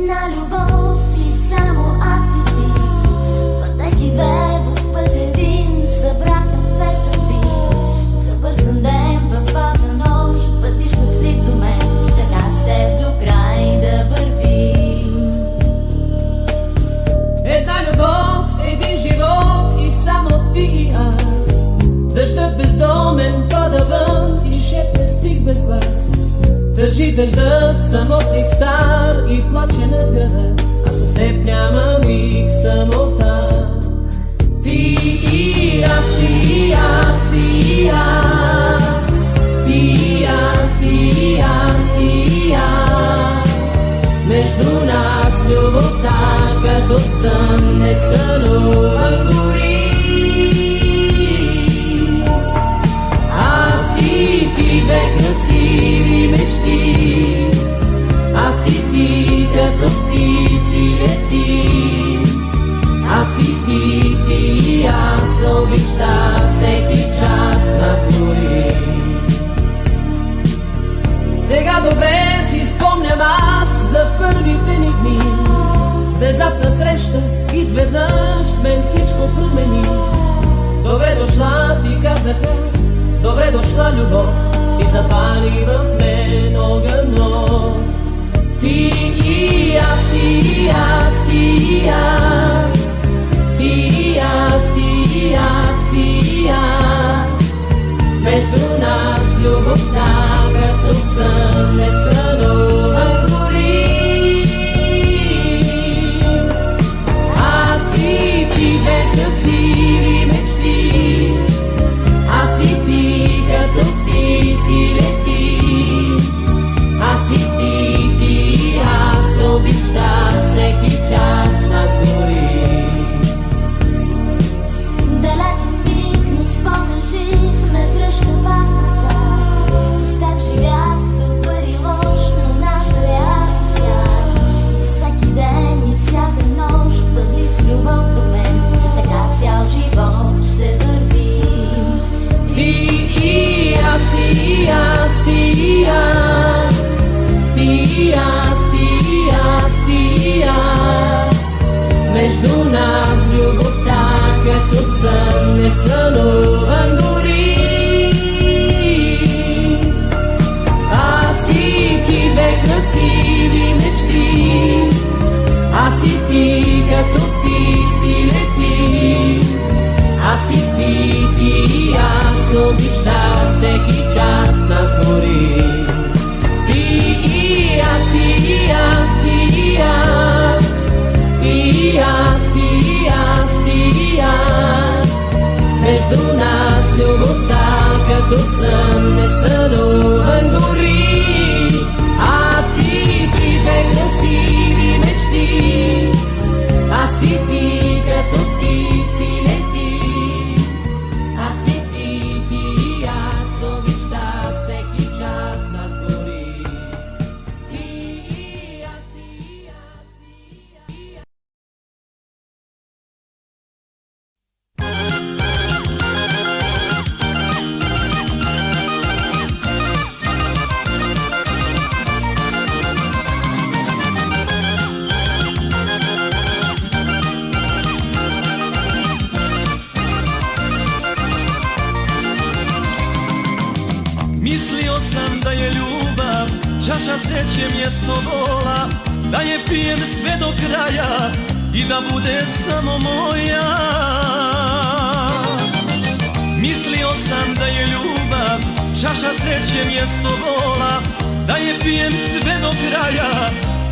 Една любов и само аз и ти, пътеки две в път един, събрахме две съдби. Забързан ден в бавна нощ, пъти щастлив до мен, и така с теб до край да вървим. Една любов, един живот и само ти и аз. Дъждът бездомен пада вън и шепне стих без глас. Държи дъждът самотник стар и плаче на града, а с теб няма миг самота. Ти и аз, ти и аз, ти и аз, ти и аз, ти и аз, ти и аз. Между нас любовта като сън не сънуван гори. Аз и ти две красиви мечти, аз и ти като птици летим. Аз и ти, ти и аз, обичта всеки час нас гори. Сега добре си спомням аз за първите ни дни. Внезапна среща, изведнъж мен всичко промени. Добре дошла, ти казах аз, добре дошла любов, и запали в мен огън нов. Ти и аз, ти и аз, ти и аз, ти и аз, ти и аз, ти и аз. Между нас любовта като сън не сънуван гори. Аз и ти две красиви мечти, аз и ти като птици летим. Аз и ти, ти и аз, обичта всеки час нас гори. Далечен миг, но спомен жив ме връща пак назад. С теб живях в добър и лош, но наш реален свят. И всеки ден, и всяка нощ бъди с любов до мен, и така цял живот ще вървим. Ти и аз, ти и аз, ти и аз, ти и аз, ти и аз, ти и аз. Между нас любовта като сън не сънуван гори. Аз и ти две красиви мечти, аз и ти като птици лети. Аз и ти, ти и аз, обичта всеки час нас гори. Ти и аз, ти и аз, ти и аз, ти и аз, ти и аз, ти и аз. Между нас любовта като сън не сънуван гори. Аз и ти две красиви мечти, аз и ти като птици лети. Аз и ти, ти и аз, обичта всеки час нас гори. Ти и аз, ти и аз, ти и аз. Mislio sam da je ljubav čaša sreće mjesto bola, da je pijem sve do kraja i da bude samo moja. Mislio sam da je ljubav čaša sreće mjesto bola, da je pijem sve do kraja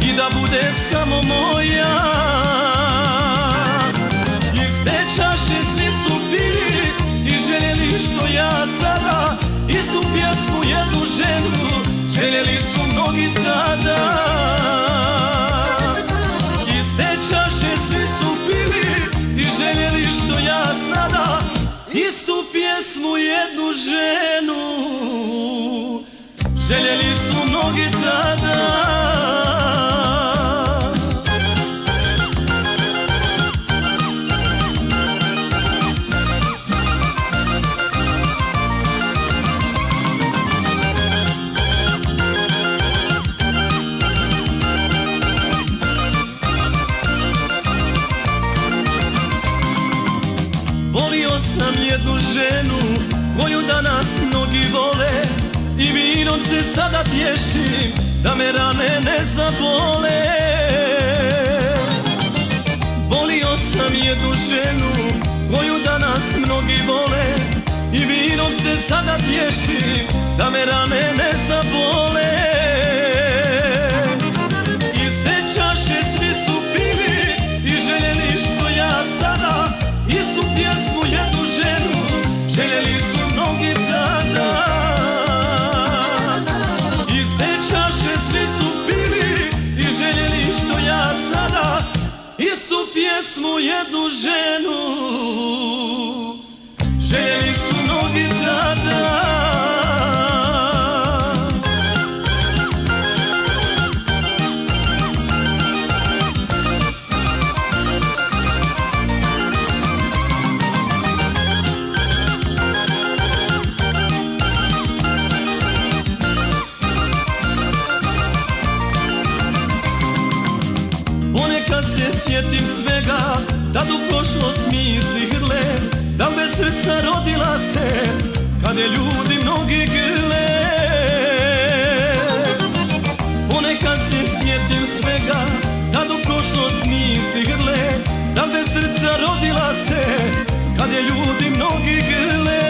i da bude samo moja. Iz te čaše svi su pili i željeli što ja sada, istu pjesmu jednu ženu željeli su mnogi tada. Iz te čaše svi su pili i željeli što ja sada, istu pjesmu jednu ženu željeli su mnogi tada. jednu ženu koju danas mnogi vole i vinom se sada tješim da me rane ne zabole. Volio sam jednu ženu koju danas mnogi vole i vinom se sada tješim da me rane ne zabole. Iz te čaše svi su pili i željeli što ja sada istu pjesmu jednu ženu željeli su mnogi tada. Iz te čaše svi su pili i željeli što ja sada istu pjesmu jednu ženu željeli su mnogi tada. Ponekad se sjetim svega, tad u prošlost misli hrle, da bez srca rodila se, kad je ljudi mnogi grle. Ponekad se sjetim svega, tad u prošlost misli hrle, da bez srca rodila se, kad je ljudi mnogi grle.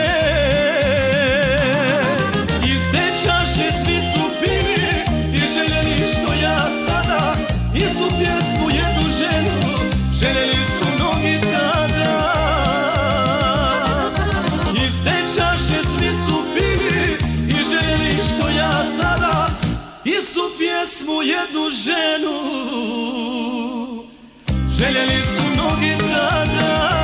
Iz te čaše svi su pili i željeli što ja sada istu pjesmu jednu ženu željeli su mnogi tada. Iz te čaše svi su pili i željeli što ja sada istu pjesmu jednu ženu željeli su mnogi tada.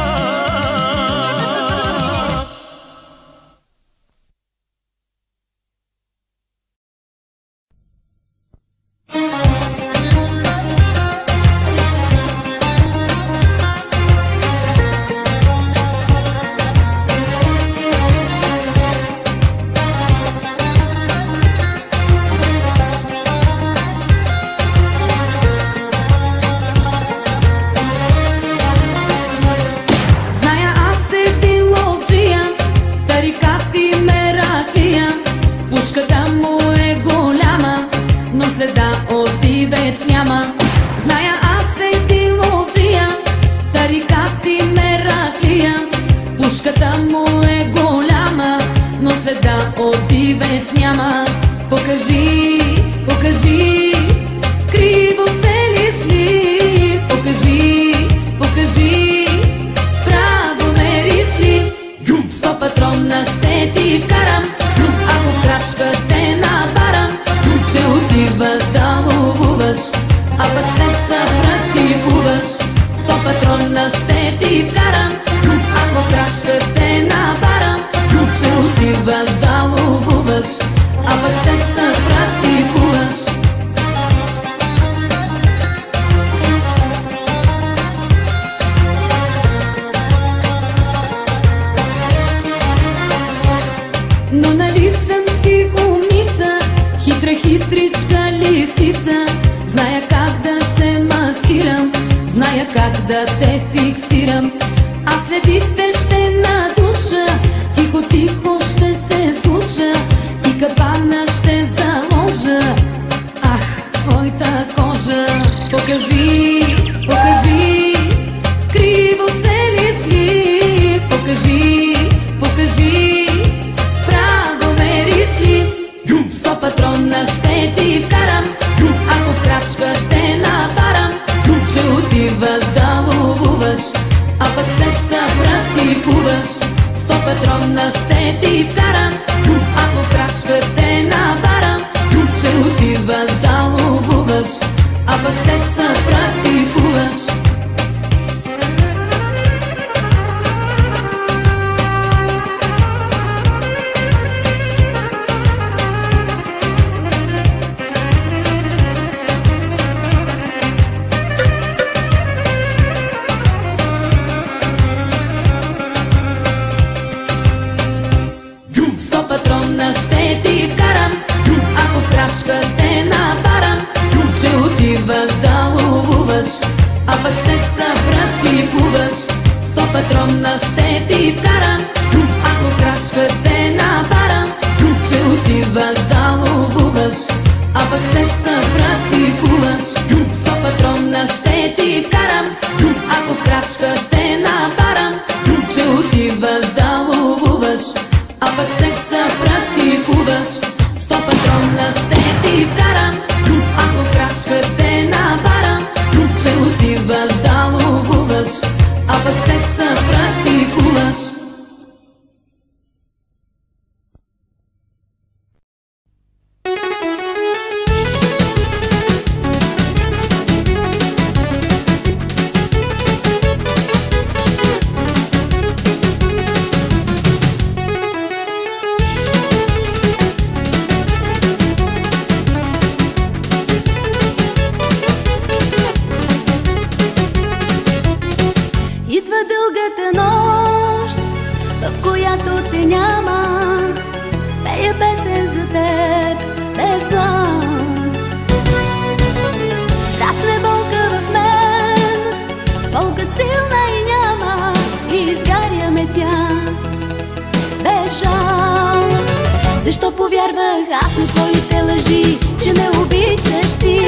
Пушката му е голяма, но следа оти веч няма. Зная аз ти ловджия, тарикат и мераклия. Пушката му е голяма, но следа оти веч няма. Покажи, покажи, криво целиш ли? Покажи, покажи, право мериш ли? 100 патрона ще ти вкарам, ако крачка те набарам, че отиваш да ловуваш, а пък се съпротивуваш. 100 патрона ще ти вкарам, ако крачка те набарам, че отиваш да ловуваш, а пък се съпротивуваш. Но нали съм си умница, хитра хитричка лисица. Зная как да се маскирам, зная как да те фиксирам. Аз следите ще надуша, тихо тихо ще се сгуша и капана ще заложа. Ах, твоята кожа. Покажи, покажи, криво целиш ли? Покажи, покажи, право мериш ли? 100 патрона ще ти вкарам, ако в крачка те набарам, че отиваш да ловуваш, а пък се съпротивуваш. 100 патрона ще ти вкарам, ако в крачка те набарам, че отиваш да ловуваш, а пък се съпротивуваш. Ще ти вкарам, ако в крачка те набарам, че отиваш да ловуваш, а пък се съпротивуваш. 100 патрона ще ти вкарам, ако крачка те наварам, че отиваш да ловуваш, а пък секса практикуваш. 100 патрона ще ти вкарам, ако крачка те наварам, че отиваш да ловуваш, а пък секса практикуваш. 100 патрона ще ти вкарам, ако крачка те наварам, че отиваш да ловуваш, а пък секса практикуваш. Идва дългата нощ, в която те няма, пея песен за теб без глас. Расне болка в мен, болка силна и няма, и изгаряме тя без жал. Защо повярвах аз на твоите лъжи, че ме обичаш ти,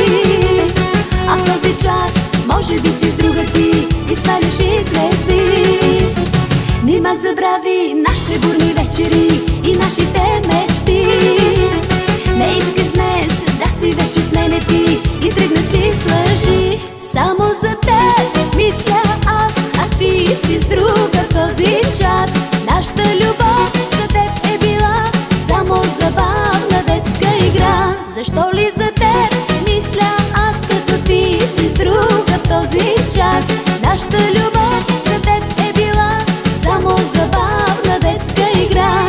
а в този час може би си с друга ти и сваляш и звезди. Нима забрави нашите бурни вечери и нашите мечти. Не искаш днес да си вече с мене ти и тръгна си с лъжи. Само за теб мисля аз, а ти си с друга в този час. Нашата любов за теб е била само забавна детска игра. Защо ли за теб мисля аз, като ти си с друга в този час? Нашата любов за теб е била само забавна детска игра.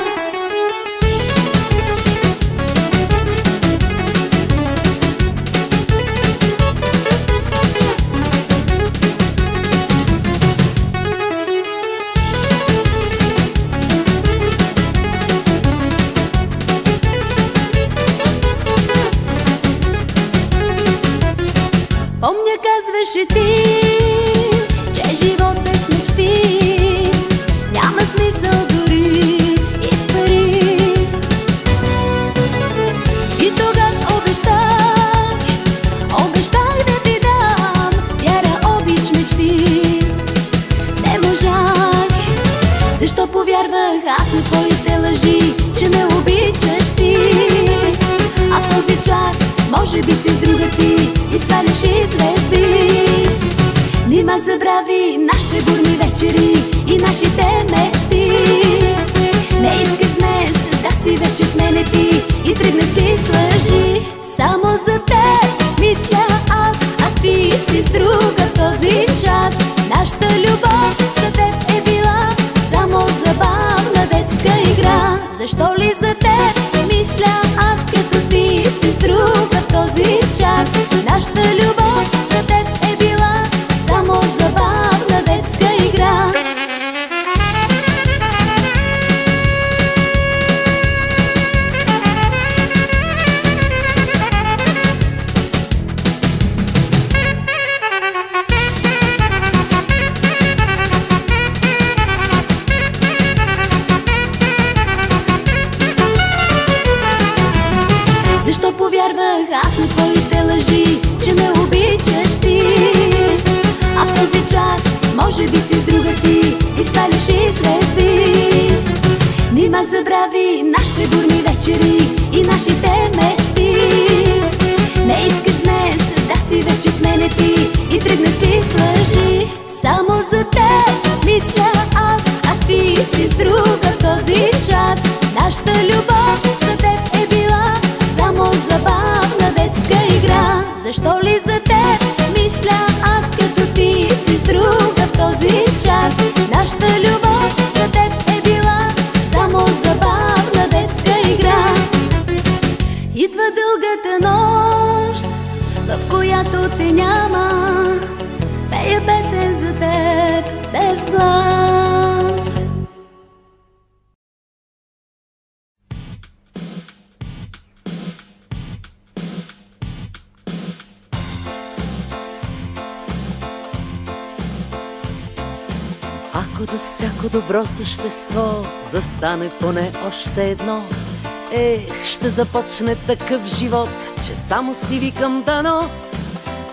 Помня, казваше ти, че живот без мечти няма смисъл дори и с пари. И тогава обещах да ти дам вяра, обич, мечти. Не можах. Защо повярвах аз на твоите лъжи, че ме обичаш ти, а в този час може би си с друга ти и сваляш и звезди. Нима забрави нашите бурни вечери и нашите мечти. Не искаш днес да си вече с мене ти и тръгна си с лъжи. Само за теб мисля аз, а ти си с друга в този час. Нашата любов за теб е била само забавна детска игра. Защо ли за теб мисля аз, като ти си с друга в този час? Нашата любов за теб е била само забавна детска игра. Защо повярвах аз на твоите лъжи, че ме обичаш ти, а в този час може би си с друга ти и сваляш и звезди. Нима забрави нашите бурни вечери и нашите мечти. Не искаш днес да си вече с мене ти и тръгна си с лъжи. Само за теб мисля аз, а ти си с друга в този час. Нашата любов за теб е била само забавна детска игра. Защо ли за теб мисля аз, като ти си с друга в този час? Нашата любов за теб е била само забавна детска игра. Идва дългата нощ, в която те няма, пея песен за теб без глас. Ако до всяко добро същество застане поне още едно, ще започне такъв живот, че само си викам дано.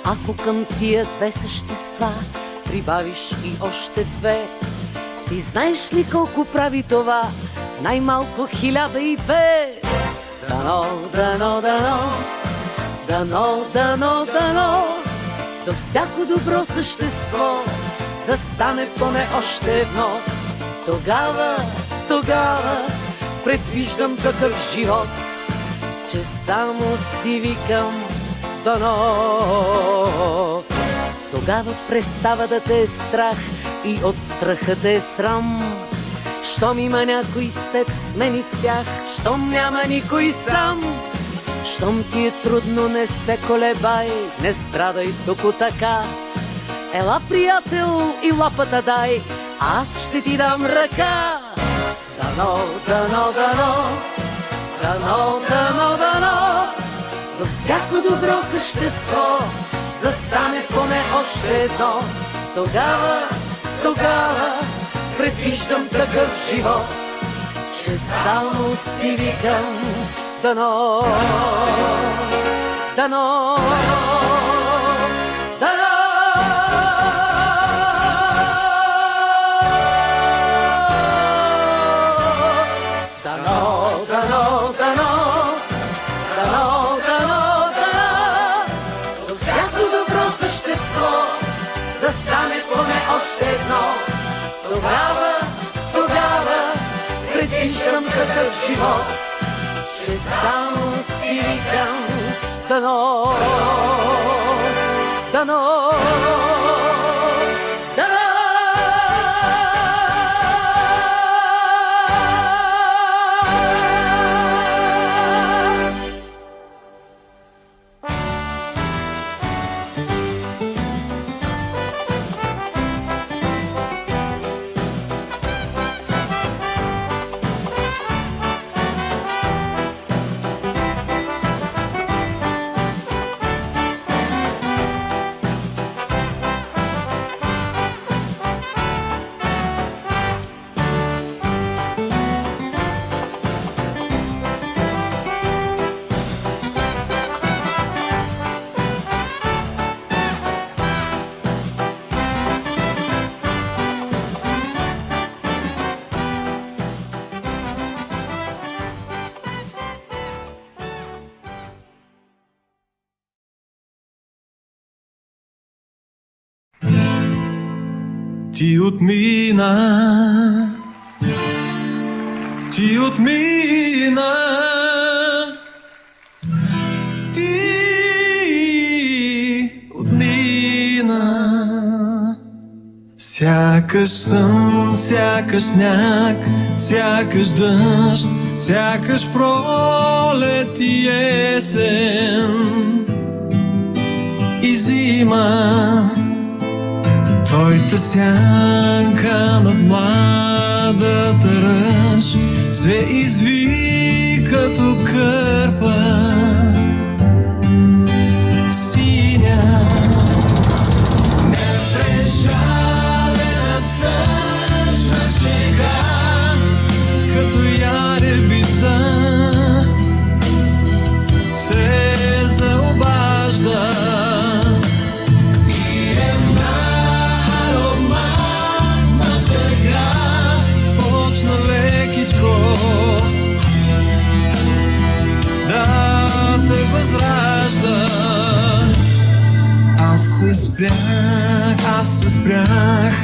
Ако към тия две същества прибавиш и още две, ти знаеш ли колко прави това? Най-малко 1002. Дано, дано, дано, дано, дано, дано, до всяко добро същество застане поне още едно. Тогава предвиждам такъв живот, че само си викам дано. Тогава престава да те е страх и от страха те е срам. Щом има някой с теб, с мен и с тях, щом няма никой сам. Щом ти е трудно, не се колебай, не страдай тук така. Ела, приятел, и лапата дай, аз ще ти дам ръка. Дано, дано, дано, дано, дано, дано, до всяко добро същество застане поне още едно. Тогава предвиждам такъв живот, че само си викам дано, дано, дано. Тогава предвиждам такъв живот, че само си викам дано, дано, дано. Ти отмина, ти отмина, ти отмина. Сякаш сън, сякаш сняг, сякаш дъжд, сякаш пролет и есен и зима. Твоята сянка над младата ръж се изви като кърпа синя. Непрежалена тъжна снега, като яребица се заобажда. Да те възражда. Аз се спрях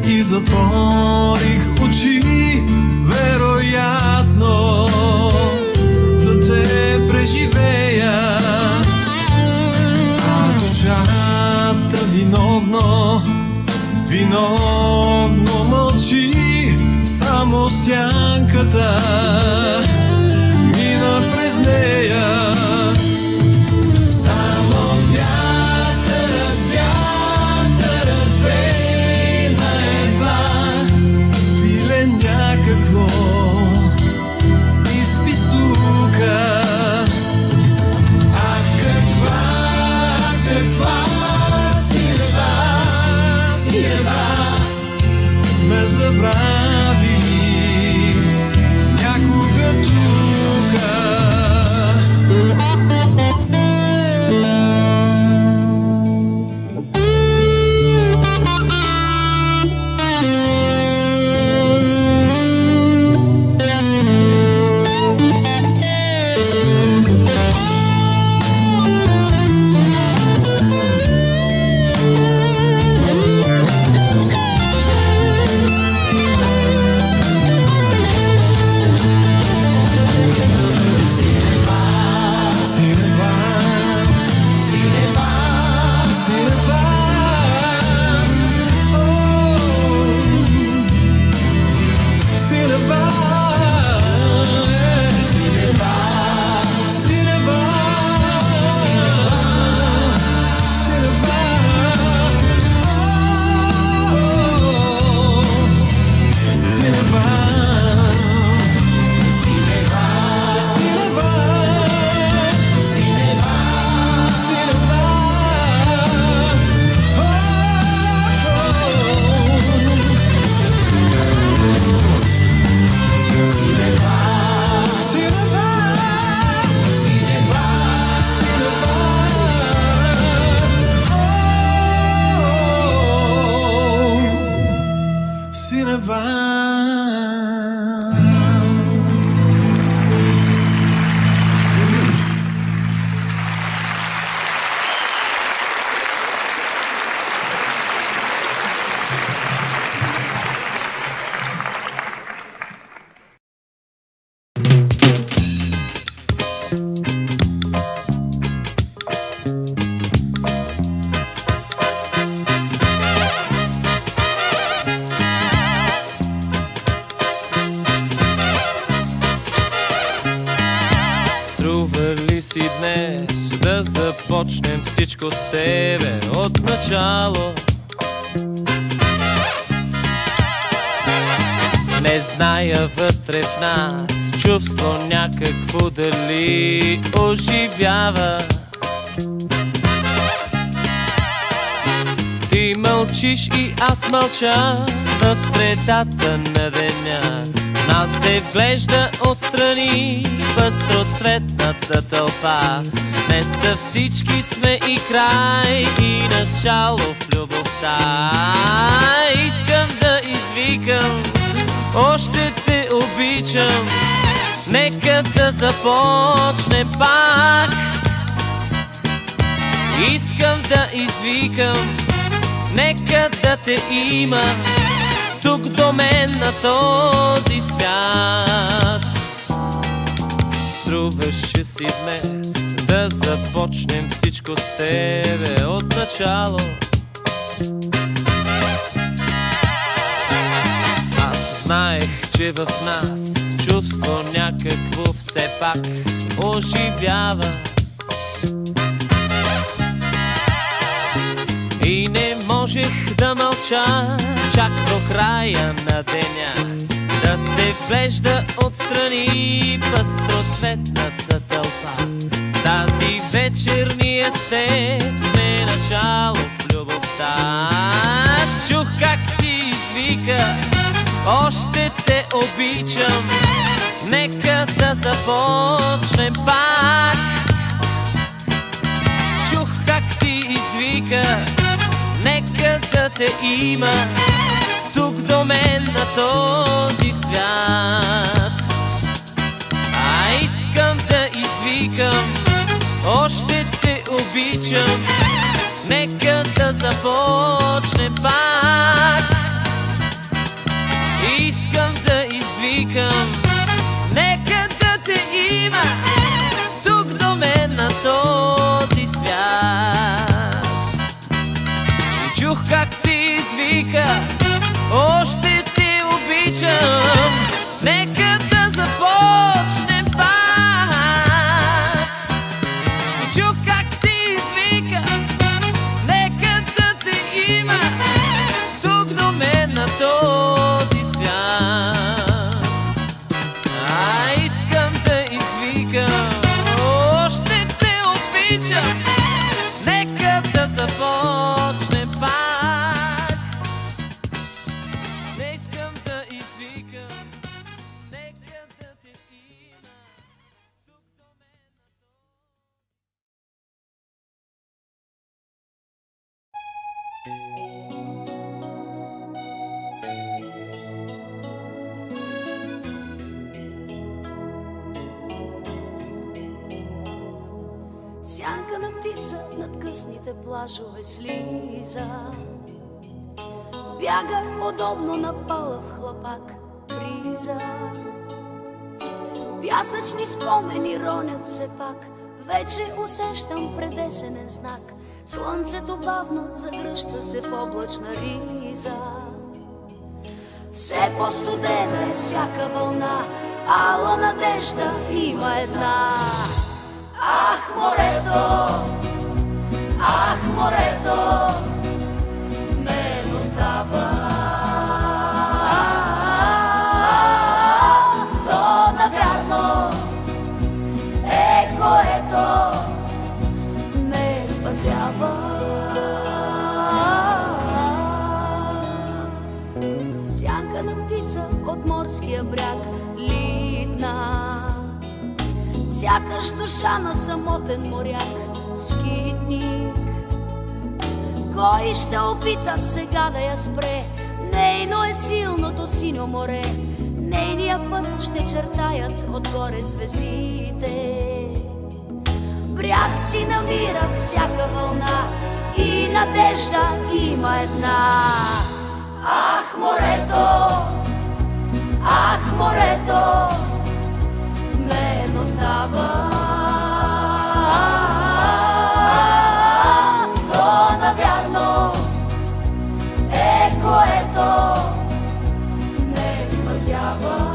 и затворих очи, вероятно да те преживея. А душата виновно мълчи, само сянката мина през нея. Само вятърът вей на едва, пиле някакво изписука. А каква силева, забравили някога тука. Днес да започнем всичко с тебе от начало. Не зная вътре в нас чувство някакво дали оживява. Ти мълчиш и аз мълча в средата на деня. Нас се вглежда отстрани пъстроцветната тълпа. Не са всички сме и край, и начало в любовта. Искам да извикам, още те обичам. Нека да започнем пак. Искам да извикам, нека да те има тук до мен на този свят. Струваше си днес да започнем всичко с тебе от начало. Аз знаех, че в нас чувство някакво все пак оживява. И не можех да мълча чак до края на деня, да се вглежда отстрани пъстроцветната тълпа. Тази вечер ние с теб сме начало в любовта. Чух как ти извика, още те обичам. Нека да започнем пак. Чух как ти извика, нека да те има тук до мен на този свят. Искам да извикам, още те обичам. Нека да започнем пак. Искам да извикам, нека да те има тук до мен на този свят. Чух как ти извика, още те обичам. Нека да започнем пак. Чух как ти извика, нека да те има тук до мен на този свят. Искам да извикам, още те обичам. Нека да започнем пак. Не искам Сянка на птица над късните плажове слиза, бяга подобно на палав хлапак бриза. Пясъчни спомени ронят се пак, вече усещам предесенен знак. Слънцето бавно загръща се в облачна риза. Все по-студена е всяка вълна, ала надежда има една. Ах, морето, мен остава. То навярно е което ме спасява. Сянка на птица от морския бряг литна, сякаш душа на самотен моряк, скитник. Кой ще опита сега да я спре? Нейно е силното синьо море, нейния път ще чертаят отгоре звездите. Бряг си намира всяка вълна и надежда има една. Ах, морето, мен остава. То навярно е което не спасява.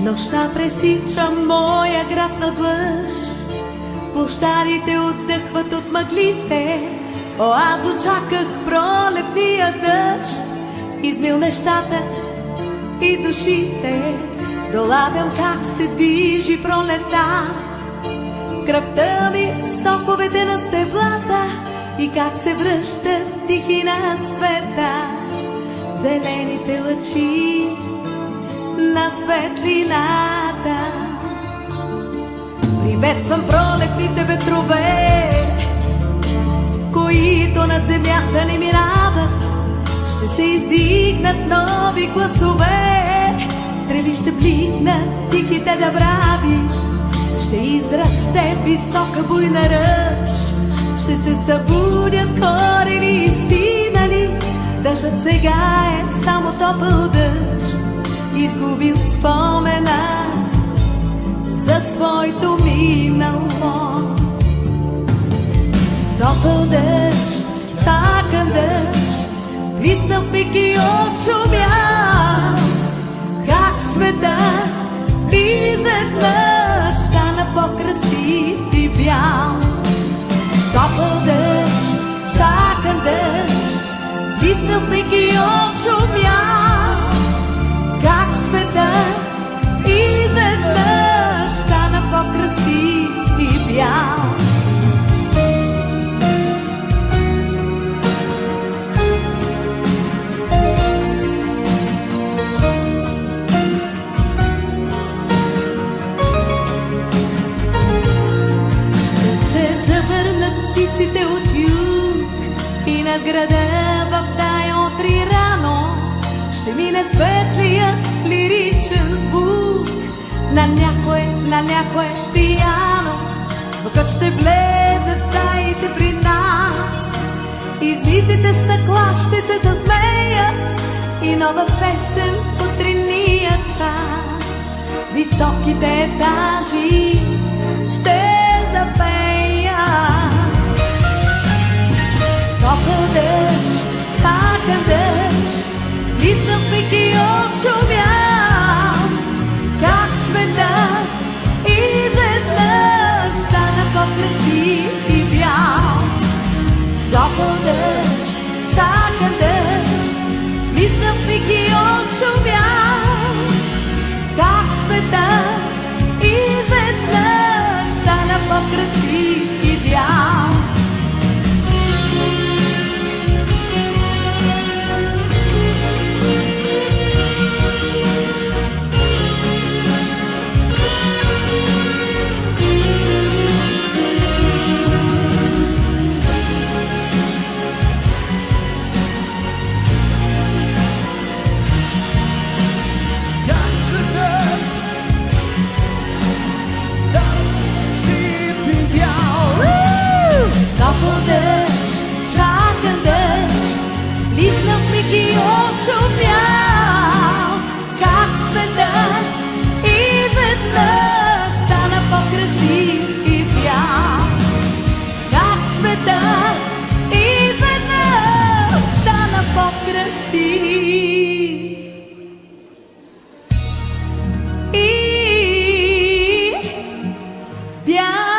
Нощта пресича моя град навъж, площадите отдъхват от мъглите. О, аз дочаках пролетния дъжд, измил нещата и душите. Долавям как се движи пролета, кръвта ми соковете на стеблата и как се връщат тихи над света зелените лъчи на светлината. Приветствам пролетните ветрове, които над земята ни минават. Ще се издигнат нови гласове, треви ще бликнат в тихите дъбрави. Ще израсте висока буйна ръж, ще се събудят корени изстинали. Дъждът сега е само топъл дъжд, изгубил спомена за своето минало. Топъл дъжд, чакан дъжд, блиснал пик и очумял. Как света изведнъж стана по-красив и бял. Топъл дъжд, чакан дъжд, блиснал пик и очумял. Как света на някое пияно. Звукът ще влезе в стаите при нас. Избитите стъкла ще се засмеят и нова песен в утринния час. Високите етажи ще запеят. Топъл дъжд, чакан дъжд, близнал пик и очумял. Как света изведнъж стана по-красив и бял. Топъл дъжд, чакан дъжд, близнал пик и очумял. Как света изведнъж стана по-красив и бял. Топъл дъжд, чакан дъжд, близнал пик и очумял. Как света изведнъж стана по-красив и бял. Как света изведнъж стана по-красив и бял.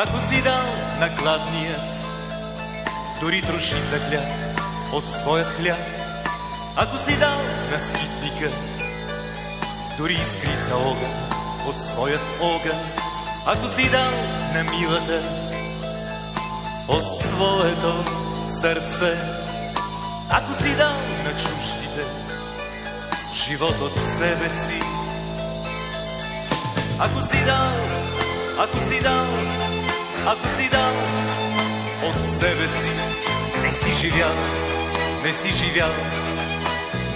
Ако си дал на гладния дори трошица хляб от своят хляб, ако си дал на скитника дори искрица огън от своят огън, ако си дал на милата от своето сърце, ако си дал на чуждите живот от себе си, ако си дал, ако си дал, ако си дал от себе си, не си живял, не си живял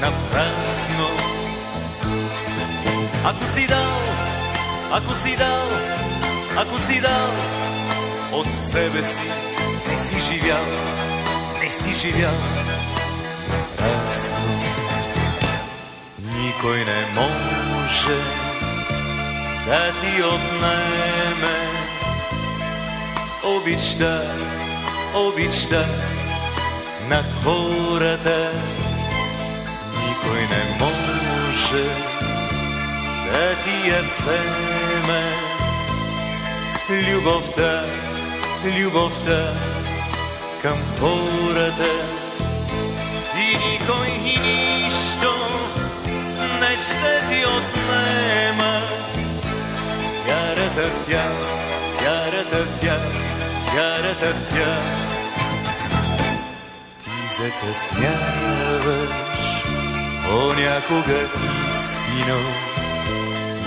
напразно. Ако си дал, ако си дал, ако си дал от себе си, не си живял, не си живял напразно. Никой не може да ти отнеме обичта, обичта на хората. Никой не може да ти я вземе любовта, любовта към хората. И никой и нищо не ще ти отнема вярата в тях, вярата в тях, вярата в тях. Ти закъсняваш понякога истино,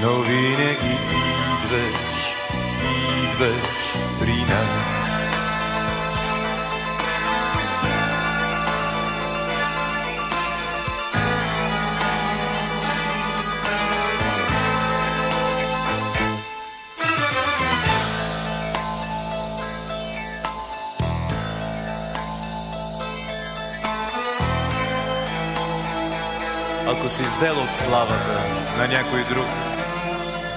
но винаги идваш, идваш при нас. Ако си взел от славата на някой друг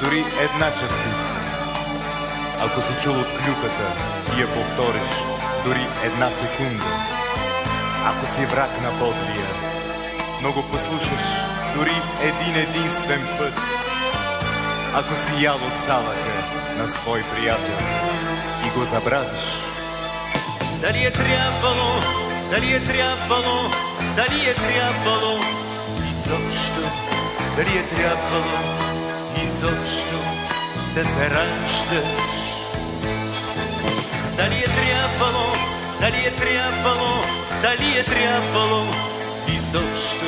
дори една частица, ако си чул от клюката и я повториш дори една секунда, ако си враг на Бодлия, но го послушаш дори един единствен път, ако си ял от салъка на свой приятел и го забравиш, дали е трябвало, дали е трябвало, дали е трябвало изобщо, дали е трябвало изобщо да се раждаш? Дали е трябвало, дали е трябвало, дали е трябвало изобщо,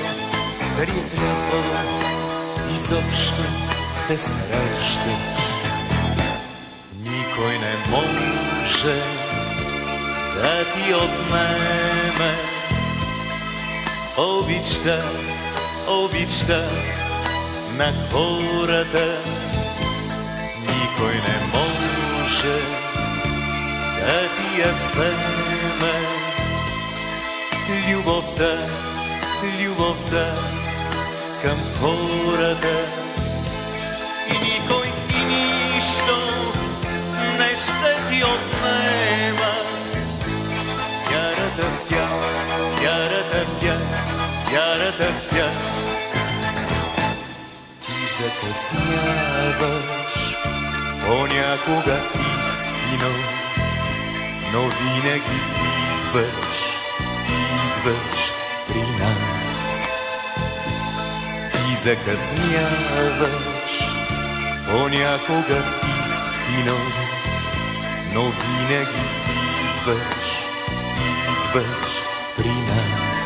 дали е трябвало изобщо да се раждаш? Никой не може да ти отнеме обичта, обичта на хората. Никой не може да ти я вземе любовта, любовта към хората. И никой и нищо не ще ти отнема вярата в тях, вярата в тях, вярата в тях. Ти закъсняваш понякога истино, но винаги идваш, идваш при нас. Ти закъсняваш понякога истино, но винаги идваш, идваш при нас.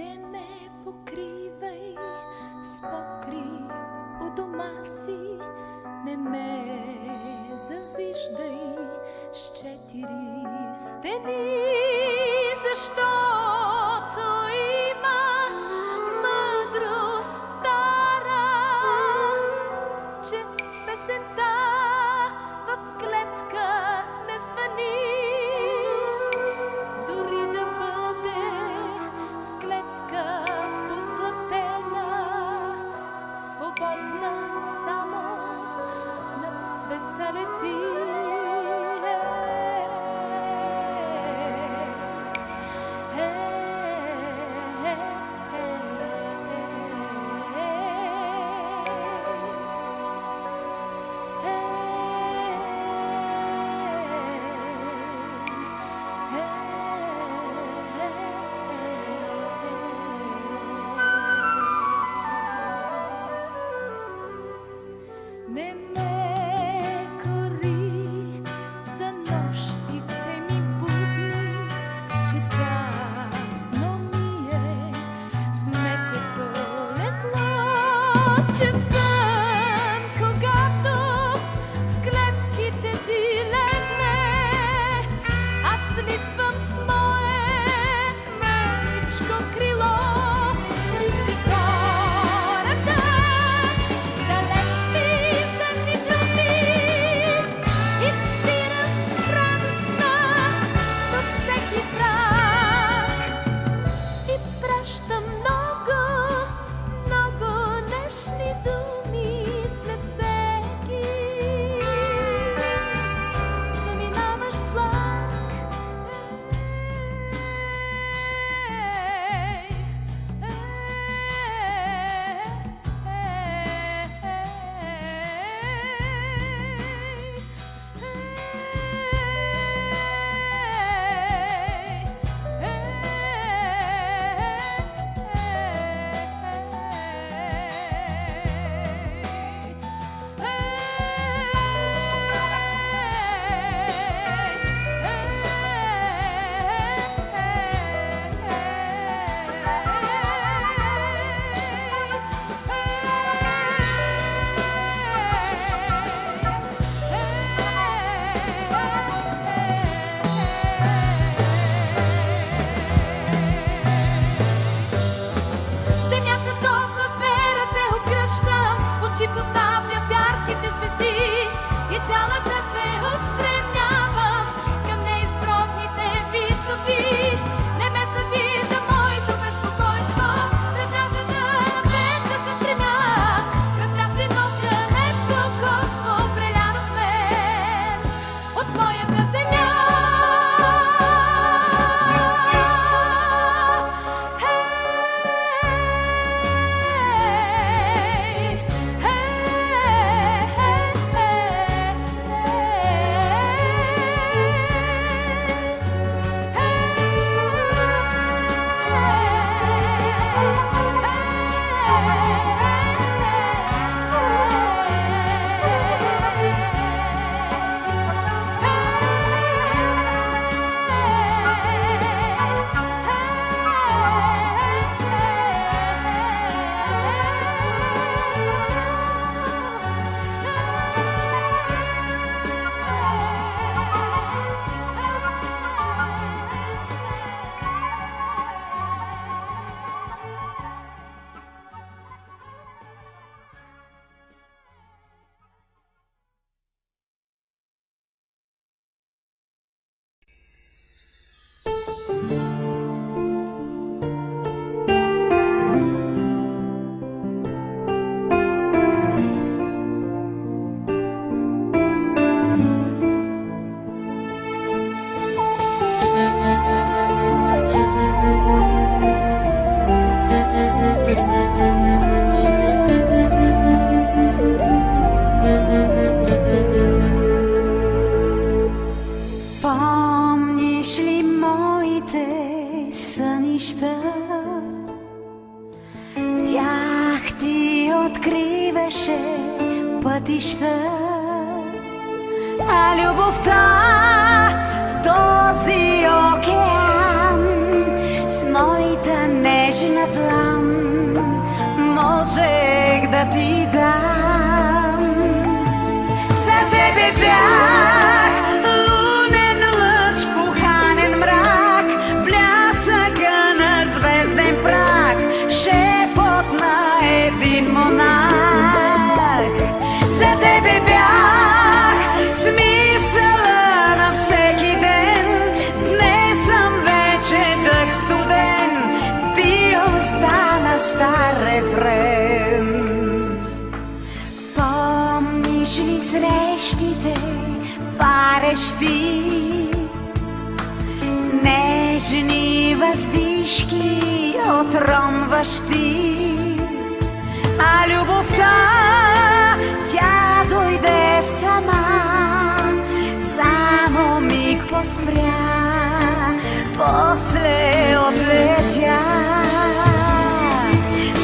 Не ме покривай с покрив у дома си, не ме зазиждай с 4 стени, защото има мъдрост стара, че песента в клетка не звъни. Дори да бъде в клетка позлатена, свободна само над света лети. Не ме кори за нощите ми будни, че тясно ми е в мекото легло, че сън, когато в клепките ти легне, аз литвам с мое мъничко крило. Потапля в ярките звезди и цялата се устремявам към неизбродните висоти. Не ме съди за моето безпокойство, да жаждата напред да се стремя. Кръвта си нося непокорство, преляно в мен от моята земя. пътища, а любовта в този океан с моята нежна да ти дам. За тебе бях лунен лъч, пуханен мрак, блясъка на звезден прах, шепот на един монах. За тебе бях смисъла на всеки ден, днес съм вече дъх студен, ти остана стар рефрен. Помниш ли срещите парещи, нежни въздишки отронващи, а любовта тя дойде сама, само миг поспря, после отлетя.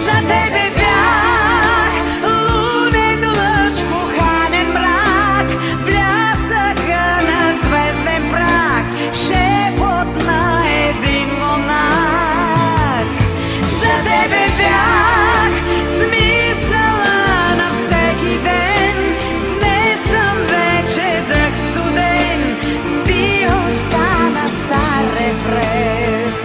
За тебе бях лунен лъч, пуханен мрак, блясъка на звезден прах, шепот на един монах. За тебе бях смисъла на всеки ден, днес съм вече дъх студен, ти остана стар рефрен.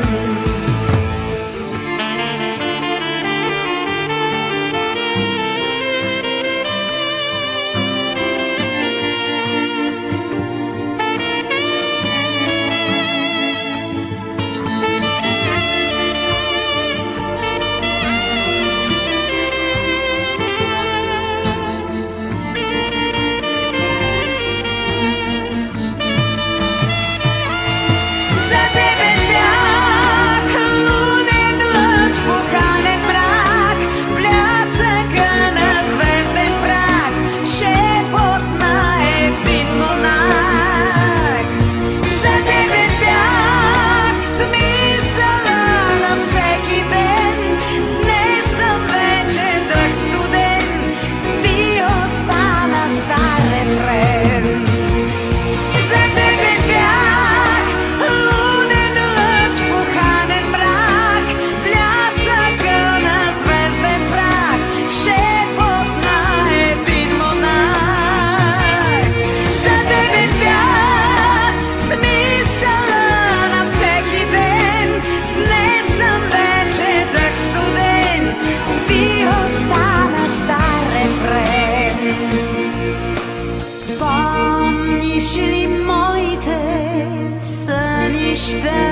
Помниш ли моите сънища?